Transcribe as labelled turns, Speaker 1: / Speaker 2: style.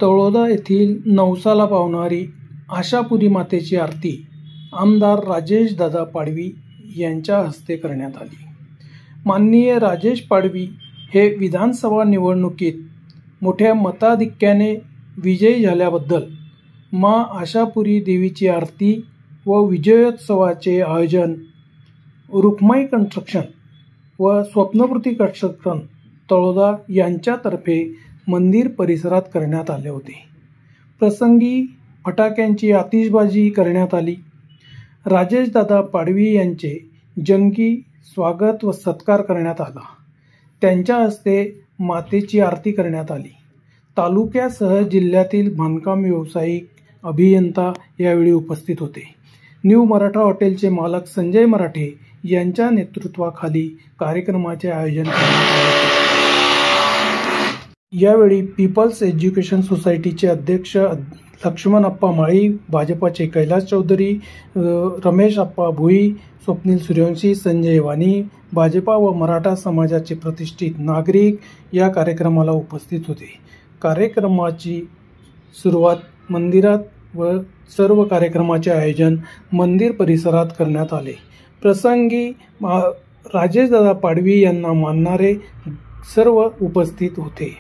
Speaker 1: तळोदा येथील नवसाला पावणारी आशापुरी मातेची आरती आमदार राजेशदादा पाडवी यांच्या हस्ते करण्यात आली। माननीय राजेश पाडवी हे विधानसभा निवडणुकीत मोठ्या मताधिक्याने विजयी झाल्याबद्दल माँ आशापुरी देवीची आरती व विजयोत्सवाचे आयोजन रुक्माई कन्स्ट्रक्शन व स्वप्नपूर्ती कन्स्ट्रक्शन तळोदा यांच्यातर्फे मंदिर परिसरात करण्यात आले होते। प्रसंगी फटाक्यांची आतिषबाजी करण्यात आली। राजेशदादा पाडवी यांचे जंगी स्वागत व सत्कार करण्यात आला। त्यांच्या हस्ते मातेची आरती करण्यात आली। तालुक्यासह जिल्ह्यातील बांधकाम व्यावसायिक अभियंता यावेळी उपस्थित होते। न्यू मराठा हॉटेलचे मालक संजय मराठे यांच्या नेतृत्वाखाली कार्यक्रमाचे आयोजन करण्यात आले होते। यावेळी पीपल्स एज्युकेशन सोसायटीचे अध्यक्ष लक्ष्मण अप्पा माळी, भाजपाचे कैलास चौधरी, रमेश अप्पा भुई, स्वप्नील सूर्यवंशी, संजय वाणी, भाजपा व मराठा समाजाचे प्रतिष्ठित नागरिक या कार्यक्रमाला उपस्थित होते। कार्यक्रमाची सुरुवात मंदिरात व सर्व कार्यक्रमाचे आयोजन मंदिर परिसरात करण्यात आले। प्रसंगी राजेशदादा पाडवी यांना मानणारे सर्व उपस्थित होते।